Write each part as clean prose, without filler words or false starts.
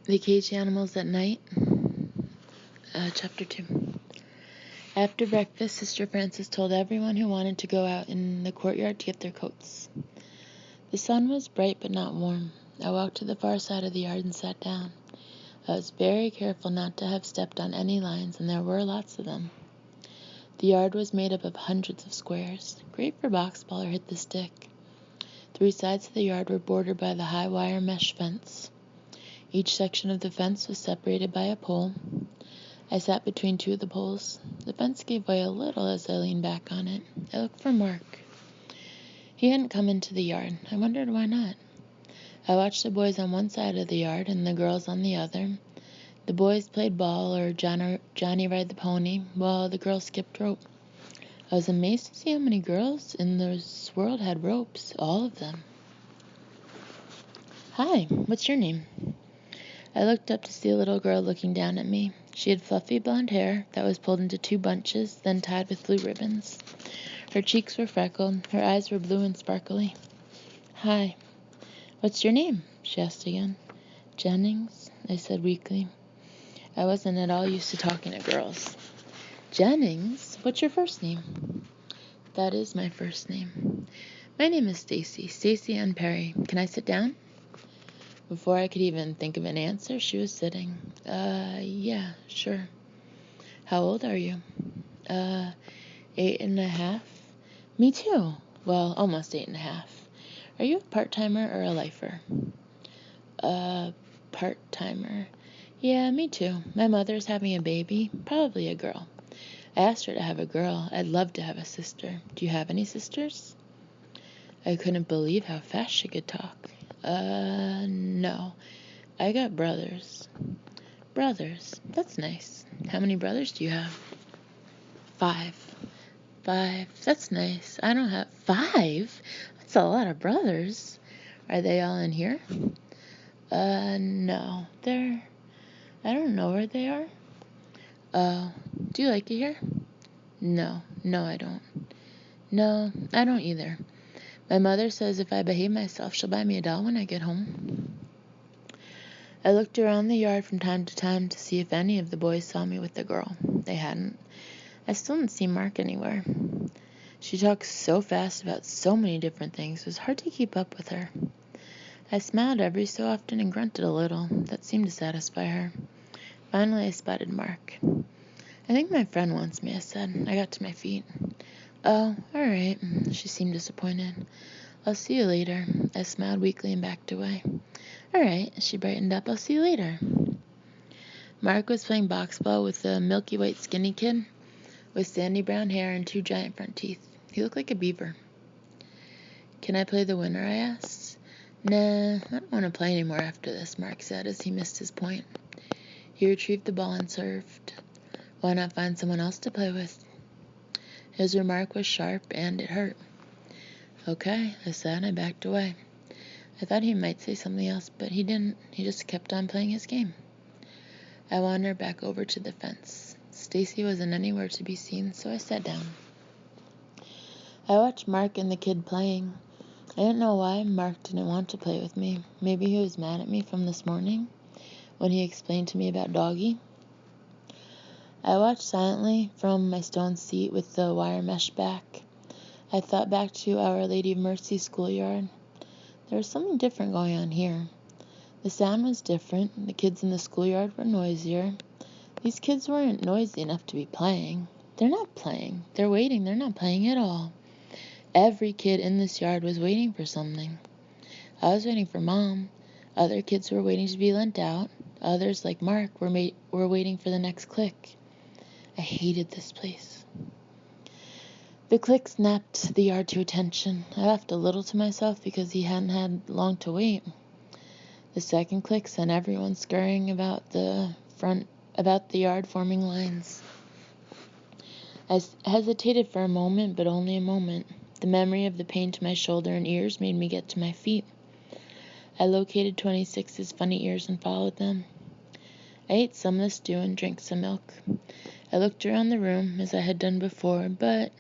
The Caged Animals at Night, Chapter 2. After breakfast, Sister Frances told everyone who wanted to go out in the courtyard to get their coats. The sun was bright but not warm. I walked to the far side of the yard and sat down. I was very careful not to have stepped on any lines, and there were lots of them. The yard was made up of hundreds of squares, great for boxball or hit the stick. 3 sides of the yard were bordered by the high wire mesh fence. Each section of the fence was separated by a pole. I sat between 2 of the poles. The fence gave way a little as I leaned back on it. I looked for Mark. He hadn't come into the yard. I wondered why not. I watched the boys on one side of the yard and the girls on the other. The boys played ball or Johnny ride the pony, while the girls skipped rope. I was amazed to see how many girls in this world had ropes, all of them. Hi, what's your name? I looked up to see a little girl looking down at me. She had fluffy blonde hair that was pulled into 2 bunches, then tied with blue ribbons. Her cheeks were freckled. Her eyes were blue and sparkly. Hi. What's your name? She asked again. Jennings, I said weakly. I wasn't at all used to talking to girls. Jennings? What's your first name? That is my first name. My name is Stacy. Stacy Ann Perry. Can I sit down? Before I could even think of an answer, she was sitting. Yeah, sure. How old are you? 8.5. Me too. Well, almost 8.5. Are you a part-timer or a lifer? Part-timer. Yeah, me too. My mother's having a baby, probably a girl. I asked her to have a girl. I'd love to have a sister. Do you have any sisters? I couldn't believe how fast she could talk. No. I got brothers. Brothers? That's nice. How many brothers do you have? 5. 5. That's nice. I don't have 5? That's a lot of brothers. Are they all in here? No. I don't know where they are. Do you like it here? No, I don't. No, I don't either. My mother says if I behave myself, she'll buy me a doll when I get home. I looked around the yard from time to time to see if any of the boys saw me with the girl. They hadn't. I still didn't see Mark anywhere. She talked so fast about so many different things, it was hard to keep up with her. I smiled every so often and grunted a little. That seemed to satisfy her. Finally, I spotted Mark. I think my friend wants me, I said. I got to my feet. Oh, all right. She seemed disappointed. I'll see you later. I smiled weakly and backed away. All right, she brightened up. I'll see you later. Mark was playing boxball with a milky white skinny kid with sandy brown hair and 2 giant front teeth. He looked like a beaver. Can I play the winner, I asked. Nah, I don't want to play anymore after this, Mark said as he missed his point. He retrieved the ball and served. Why not find someone else to play with? His remark was sharp, and it hurt. Okay, I said, and I backed away. I thought he might say something else, but he didn't. He just kept on playing his game. I wandered back over to the fence. Stacy wasn't anywhere to be seen, so I sat down. I watched Mark and the kid playing. I didn't know why Mark didn't want to play with me. Maybe he was mad at me from this morning when he explained to me about Doggy. I watched silently from my stone seat with the wire mesh back. I thought back to Our Lady of Mercy schoolyard. There was something different going on here. The sound was different. The kids in the schoolyard were noisier. These kids weren't noisy enough to be playing. They're not playing. They're waiting. They're not playing at all. Every kid in this yard was waiting for something. I was waiting for Mom. Other kids were waiting to be lent out. Others, like Mark, were waiting for the next click. I hated this place. The click snapped the yard to attention. I laughed a little to myself because he hadn't had long to wait. The second click sent everyone scurrying about the yard, forming lines. I hesitated for a moment, but only a moment. The memory of the pain to my shoulder and ears made me get to my feet. I located 26's funny ears and followed them. I ate some of the stew and drank some milk. I looked around the room as I had done before, but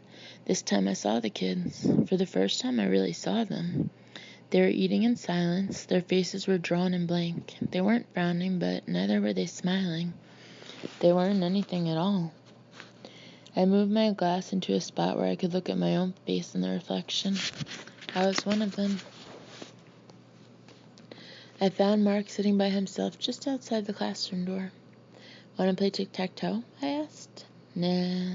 this time I saw the kids. For the first time, I really saw them. They were eating in silence. Their faces were drawn and blank. They weren't frowning, but neither were they smiling. They weren't anything at all. I moved my glass into a spot where I could look at my own face in the reflection. I was one of them. I found Mark sitting by himself just outside the classroom door. "Want to play tic-tac-toe?" I asked. "Nah."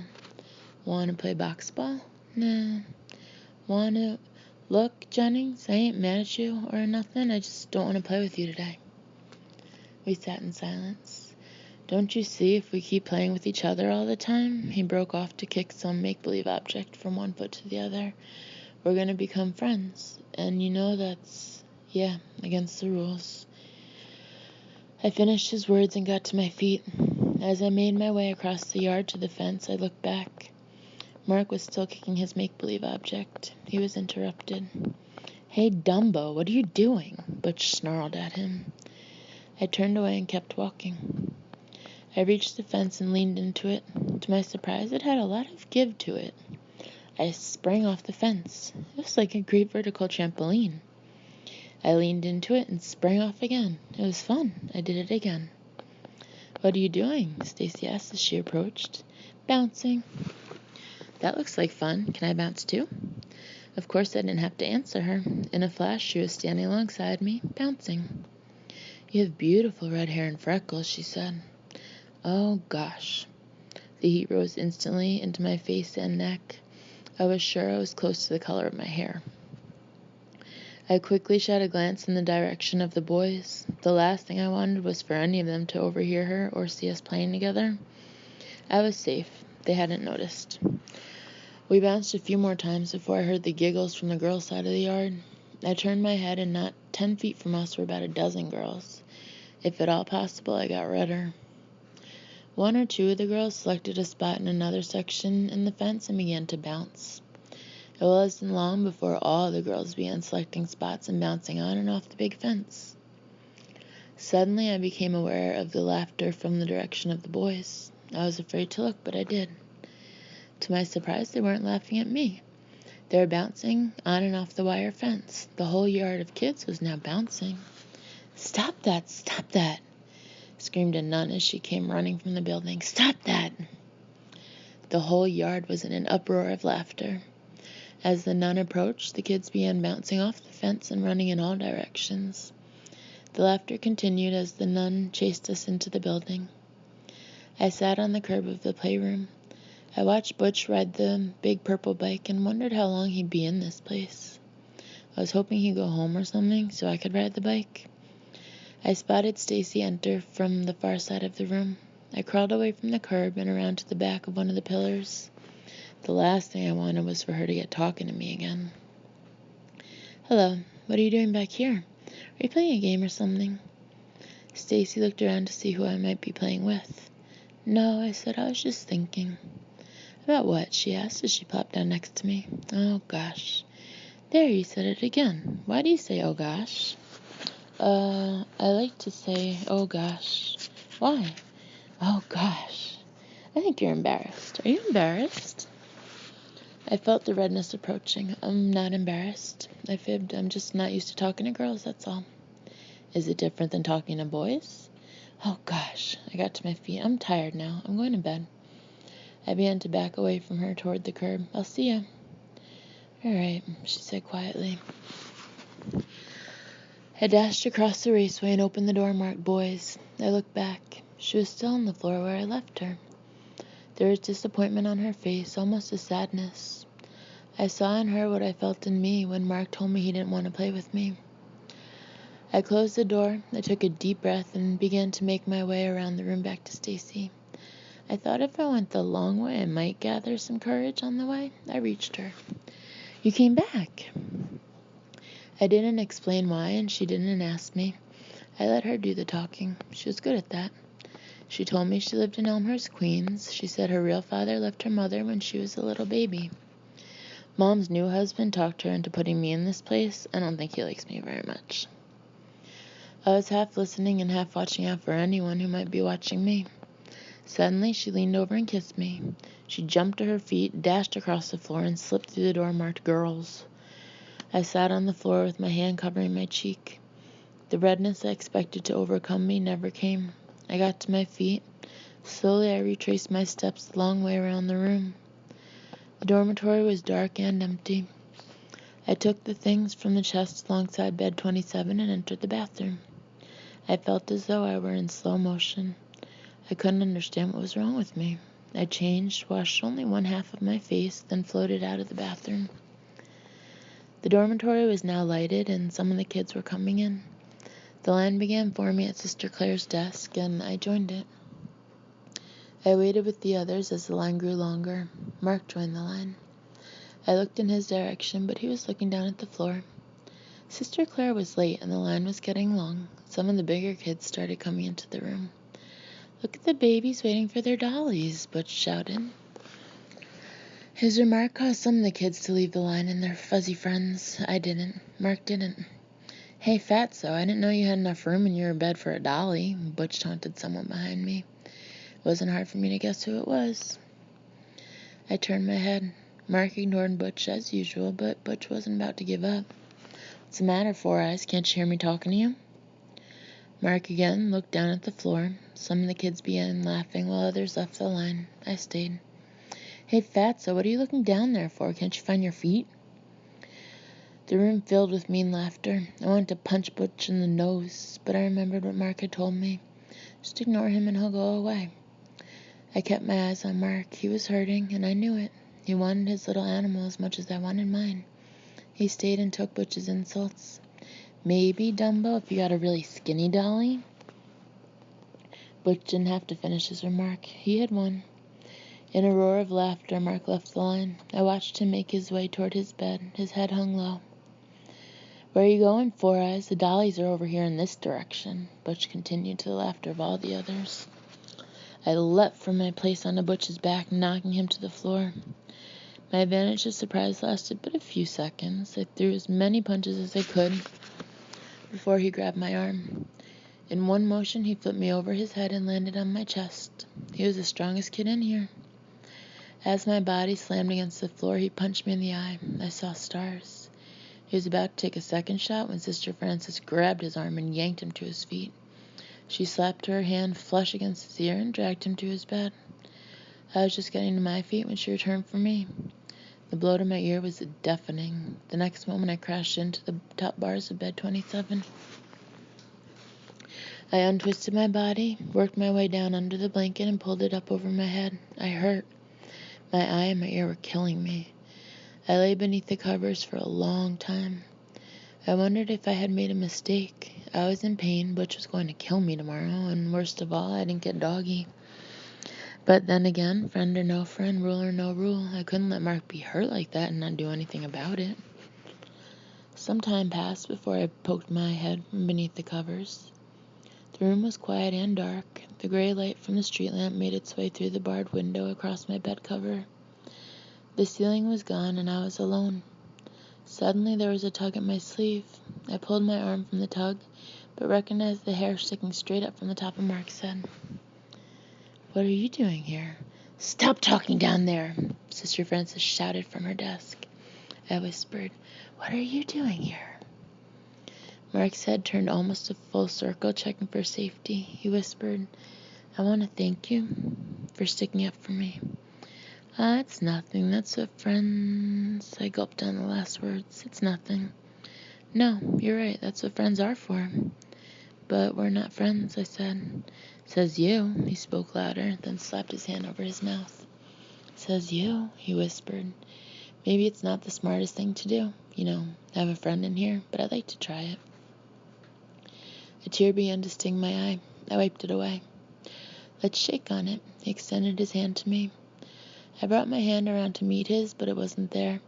"Want to play box ball?" "Nah." "Want to..." "Look, Jennings, I ain't mad at you or nothing. I just don't want to play with you today." We sat in silence. "Don't you see, if we keep playing with each other all the time," he broke off to kick some make-believe object from one foot to the other, "we're going to become friends. And you know that's, against the rules." I finished his words and got to my feet. As I made my way across the yard to the fence, I looked back. Mark was still kicking his make-believe object. He was interrupted. "Hey, Dumbo, what are you doing?" Butch snarled at him. I turned away and kept walking. I reached the fence and leaned into it. To my surprise, it had a lot of give to it. I sprang off the fence. It was like a great vertical trampoline. I leaned into it and sprang off again. It was fun. I did it again. "What are you doing?" Stacy asked as she approached. "Bouncing." "That looks like fun. Can I bounce too?" Of course I didn't have to answer her. In a flash, she was standing alongside me, bouncing. "You have beautiful red hair and freckles," she said. Oh, gosh. The heat rose instantly into my face and neck. I was sure I was close to the color of my hair. I quickly shot a glance in the direction of the boys. The last thing I wanted was for any of them to overhear her or see us playing together. I was safe. They hadn't noticed. We bounced a few more times before I heard the giggles from the girls' side of the yard. I turned my head, and not 10 feet from us were about a dozen girls. If at all possible, I got redder. One or two of the girls selected a spot in another section in the fence and began to bounce. It wasn't long before all the girls began selecting spots and bouncing on and off the big fence. Suddenly, I became aware of the laughter from the direction of the boys. I was afraid to look, but I did. To my surprise, they weren't laughing at me. They were bouncing on and off the wire fence. The whole yard of kids was now bouncing. "Stop that! Stop that!" screamed a nun as she came running from the building. "Stop that!" The whole yard was in an uproar of laughter. As the nun approached, the kids began bouncing off the fence and running in all directions. The laughter continued as the nun chased us into the building. I sat on the curb of the playroom. I watched Butch ride the big purple bike and wondered how long he'd be in this place. I was hoping he'd go home or something so I could ride the bike. I spotted Stacy enter from the far side of the room. I crawled away from the curb and around to the back of one of the pillars. The last thing I wanted was for her to get talking to me again. "Hello, what are you doing back here? Are you playing a game or something?" Stacy looked around to see who I might be playing with. "No," I said, "I was just thinking." "About what?" she asked as she plopped down next to me. "Oh, gosh." "There, you said it again. Why do you say, 'oh, gosh'?" I like to say, 'oh, gosh.'" "Why?" "Oh, gosh. I think you're embarrassed. Are you embarrassed?" I felt the redness approaching. "I'm not embarrassed." I fibbed. "I'm just not used to talking to girls, that's all." "Is it different than talking to boys?" "Oh, gosh." I got to my feet. "I'm tired now. I'm going to bed." I began to back away from her toward the curb. "I'll see ya." "All right," she said quietly. I dashed across the raceway and opened the door marked boys. I looked back. She was still on the floor where I left her. There was disappointment on her face, almost a sadness. I saw in her what I felt in me when Mark told me he didn't want to play with me. I closed the door, I took a deep breath, and began to make my way around the room back to Stacy. I thought if I went the long way, I might gather some courage on the way. I reached her. "You came back." I didn't explain why, and she didn't ask me. I let her do the talking. She was good at that. She told me she lived in Elmhurst, Queens. She said her real father left her mother when she was a little baby. Mom's new husband talked her into putting me in this place. I don't think he likes me very much. I was half listening and half watching out for anyone who might be watching me. Suddenly, she leaned over and kissed me. She jumped to her feet, dashed across the floor, and slipped through the door marked girls. I sat on the floor with my hand covering my cheek. The redness I expected to overcome me never came. I got to my feet. Slowly I retraced my steps the long way around the room. The dormitory was dark and empty. I took the things from the chest alongside bed 27 and entered the bathroom. I felt as though I were in slow motion. I couldn't understand what was wrong with me. I changed, washed only one half of my face, then floated out of the bathroom. The dormitory was now lighted, and some of the kids were coming in. The line began forming at Sister Claire's desk, and I joined it. I waited with the others as the line grew longer. Mark joined the line. I looked in his direction, but he was looking down at the floor. Sister Claire was late, and the line was getting long. Some of the bigger kids started coming into the room. "Look at the babies waiting for their dollies," Butch shouted. His remark caused some of the kids to leave the line and their fuzzy friends. I didn't. Mark didn't. "Hey, Fatso, I didn't know you had enough room in your bed for a dolly," Butch taunted someone behind me. It wasn't hard for me to guess who it was. I turned my head. Mark ignored Butch as usual, but Butch wasn't about to give up. "What's the matter, Four Eyes? Can't you hear me talking to you?" Mark again looked down at the floor. Some of the kids began laughing while others left the line. I stayed. "Hey, Fatso, what are you looking down there for? Can't you find your feet?" The room filled with mean laughter. I wanted to punch Butch in the nose, but I remembered what Mark had told me. Just ignore him and he'll go away. I kept my eyes on Mark. He was hurting, and I knew it. He wanted his little animal as much as I wanted mine. He stayed and took Butch's insults. "Maybe, Dumbo, if you got a really skinny dolly." Butch didn't have to finish his remark. He had won. In a roar of laughter, Mark left the line. I watched him make his way toward his bed. His head hung low. "Where are you going, Four Eyes? The dollies are over here in this direction." Butch continued to the laughter of all the others. I leapt from my place onto Butch's back, knocking him to the floor. My advantage of surprise lasted but a few seconds. I threw as many punches as I could before he grabbed my arm. In one motion, he flipped me over his head and landed on my chest. He was the strongest kid in here. As my body slammed against the floor, he punched me in the eye. I saw stars. He was about to take a second shot when Sister Frances grabbed his arm and yanked him to his feet. She slapped her hand flush against his ear and dragged him to his bed. I was just getting to my feet when she returned for me. The blow to my ear was deafening. The next moment, I crashed into the top bars of bed 27. I untwisted my body, worked my way down under the blanket, and pulled it up over my head. I hurt. My eye and my ear were killing me. I lay beneath the covers for a long time. I wondered if I had made a mistake. I was in pain. Butch was going to kill me tomorrow, and worst of all, I didn't get doggy. But then again, friend or no friend, rule or no rule, I couldn't let Mark be hurt like that and not do anything about it. Some time passed before I poked my head from beneath the covers. The room was quiet and dark. The gray light from the street lamp made its way through the barred window across my bed cover. The ceiling was gone, and I was alone. Suddenly there was a tug at my sleeve. I pulled my arm from the tug, but recognized the hair sticking straight up from the top of Mark's head. "What are you doing here?" "Stop talking down there," Sister Frances shouted from her desk. I whispered, "What are you doing here?" Mark's head turned almost a full circle, checking for safety. He whispered, "I want to thank you for sticking up for me." It's nothing. That's what friends..." I gulped down the last words. "It's nothing." "No, you're right. That's what friends are for." "But we're not friends," I said. "Says you." He spoke louder, then slapped his hand over his mouth. "Says you," he whispered. "Maybe it's not the smartest thing to do. Have a friend in here, but I'd like to try it." A tear began to sting my eye. I wiped it away. "Let's shake on it." He extended his hand to me. I brought my hand around to meet his, but it wasn't there.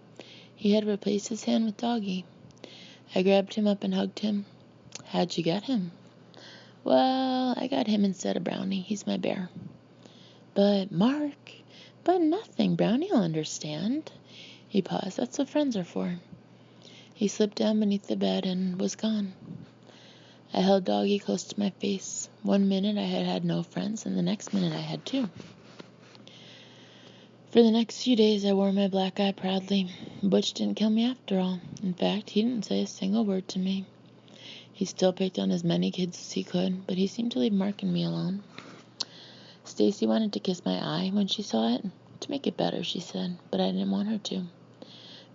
He had replaced his hand with Doggy. I grabbed him up and hugged him. "How'd you get him?" "Well, I got him instead of Brownie. He's my bear." "But, Mark..." "But nothing. Brownie'll understand." He paused. "That's what friends are for." He slipped down beneath the bed and was gone. I held Doggy close to my face. 1 minute I had had no friends, and the next minute I had two. For the next few days, I wore my black eye proudly. Butch didn't kill me after all. In fact, he didn't say a single word to me. He still picked on as many kids as he could, but he seemed to leave Mark and me alone. Stacy wanted to kiss my eye when she saw it. To make it better, she said, but I didn't want her to.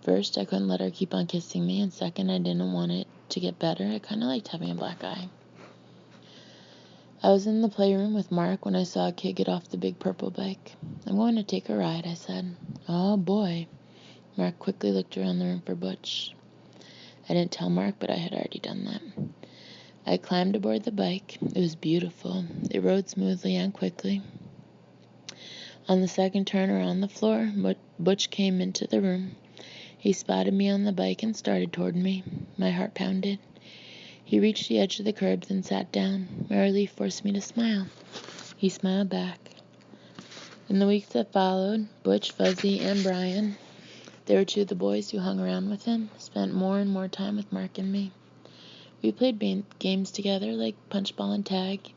First, I couldn't let her keep on kissing me, and second, I didn't want it to get better. I kind of liked having a black eye. I was in the playroom with Mark when I saw a kid get off the big purple bike. I'm going to take a ride, I said. Oh, boy. Mark quickly looked around the room for Butch. I didn't tell Mark, but I had already done that. I climbed aboard the bike. It was beautiful. It rode smoothly and quickly. On the second turn around the floor, Butch came into the room. He spotted me on the bike and started toward me. My heart pounded. He reached the edge of the curbs and sat down. My relief forced me to smile. He smiled back. In the weeks that followed, Butch, Fuzzy, and Brian, they were two of the boys who hung around with him, spent more and more time with Mark and me. We played games together like punch ball and tag,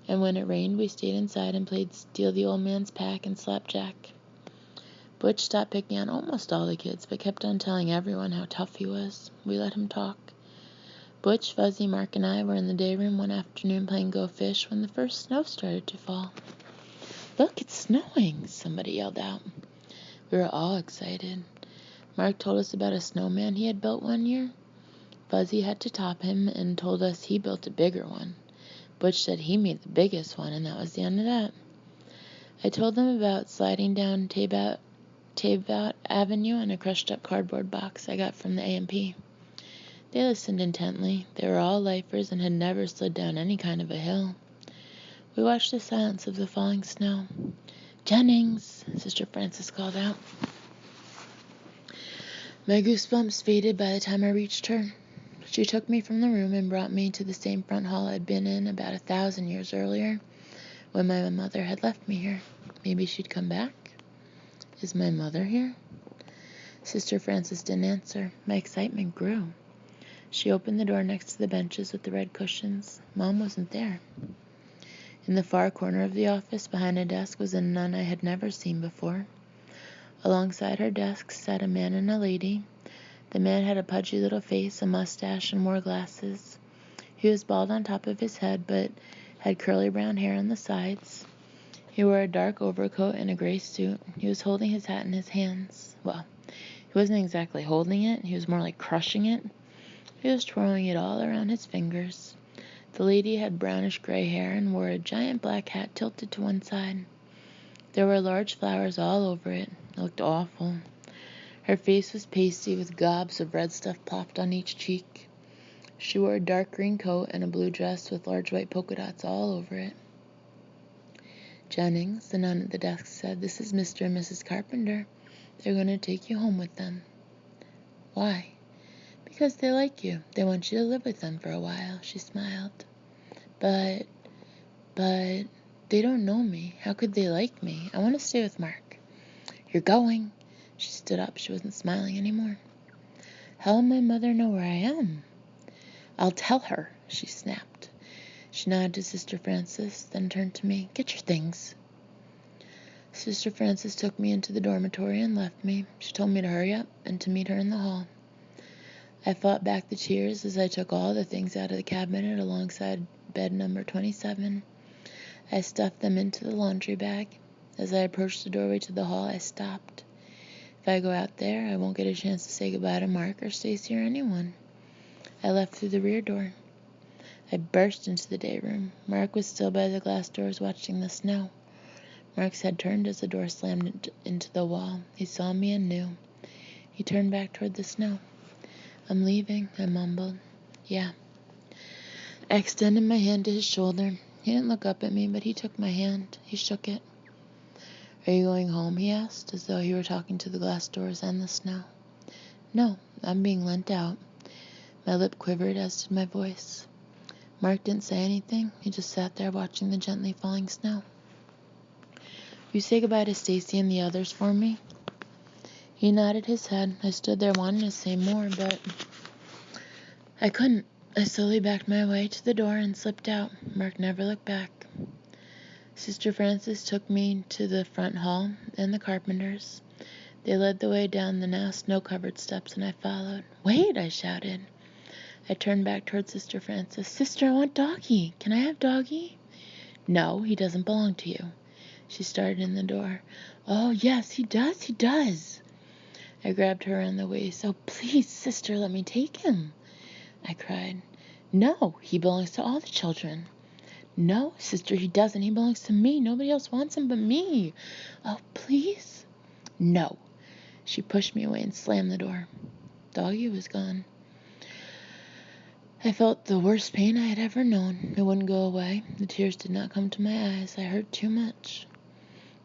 and when it rained, we stayed inside and played steal the old man's pack and slapjack. Butch stopped picking on almost all the kids, but kept on telling everyone how tough he was. We let him talk. Butch, Fuzzy, Mark, and I were in the day room one afternoon playing Go Fish when the first snow started to fall. Look, it's snowing, somebody yelled out. We were all excited. Mark told us about a snowman he had built one year. Fuzzy had to top him and told us he built a bigger one. Butch said he made the biggest one, and that was the end of that. I told them about sliding down Tabeout Avenue in a crushed-up cardboard box I got from the A&P. They listened intently. They were all lifers and had never slid down any kind of a hill. We watched the silence of the falling snow. Jennings, Sister Frances called out. My goosebumps faded by the time I reached her. She took me from the room and brought me to the same front hall I'd been in about 1,000 years earlier, when my mother had left me here. Maybe she'd come back? Is my mother here? Sister Frances didn't answer. My excitement grew. She opened the door next to the benches with the red cushions. Mom wasn't there. In the far corner of the office, behind a desk, was a nun I had never seen before. Alongside her desk sat a man and a lady. The man had a pudgy little face, a mustache, and wore glasses. He was bald on top of his head, but had curly brown hair on the sides. He wore a dark overcoat and a gray suit. He was holding his hat in his hands. Well, he wasn't exactly holding it. He was more like crushing it. He was twirling it all around his fingers. The lady had brownish gray hair and wore a giant black hat tilted to one side. There were large flowers all over it. It looked awful. Her face was pasty with gobs of red stuff plopped on each cheek. She wore a dark green coat and a blue dress with large white polka dots all over it. Jennings, the nun at the desk, said, "This is Mr. and Mrs. Carpenter. They're going to take you home with them." Why? Because they like you. They want you to live with them for a while, she smiled. But, they don't know me. How could they like me? I want to stay with Mark. You're going. She stood up. She wasn't smiling anymore. How will my mother know where I am? I'll tell her, she snapped. She nodded to Sister Frances, then turned to me. Get your things. Sister Frances took me into the dormitory and left me. She told me to hurry up and to meet her in the hall. I fought back the tears as I took all the things out of the cabinet alongside bed number 27. I stuffed them into the laundry bag. As I approached the doorway to the hall, I stopped. If I go out there, I won't get a chance to say goodbye to Mark or Stacy or anyone. I left through the rear door. I burst into the day room. Mark was still by the glass doors watching the snow. Mark's head turned as the door slammed into the wall. He saw me and knew. He turned back toward the snow. I'm leaving, I mumbled. Yeah. I extended my hand to his shoulder. He didn't look up at me, but he took my hand. He shook it. Are you going home? He asked, as though he were talking to the glass doors and the snow. No, I'm being lent out. My lip quivered, as did my voice. Mark didn't say anything. He just sat there watching the gently falling snow. Will you say goodbye to Stacy and the others for me? He nodded his head. I stood there wanting to say more, but I couldn't. I slowly backed my way to the door and slipped out. Mark never looked back. Sister Frances took me to the front hall and the carpenters. They led the way down the now snow-covered steps, and I followed. "Wait!" I shouted. I turned back toward Sister Frances. "Sister, I want Doggy. Can I have Doggy?" "No, he doesn't belong to you." She started in the door. "Oh, yes, he does. I grabbed her around the waist. "Oh, please, sister, let me take him," I cried. "No, he belongs to all the children." "No, sister, he doesn't. He belongs to me. Nobody else wants him but me." "Oh, please." "No." She pushed me away and slammed the door. Doggy was gone. I felt the worst pain I had ever known. It wouldn't go away. The tears did not come to my eyes. I hurt too much.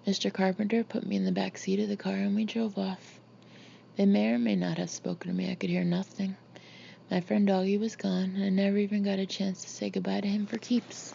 Mr. Carpenter put me in the back seat of the car and we drove off. They may or may not have spoken to me. I could hear nothing. My friend Doggy was gone, and I never even got a chance to say goodbye to him for keeps.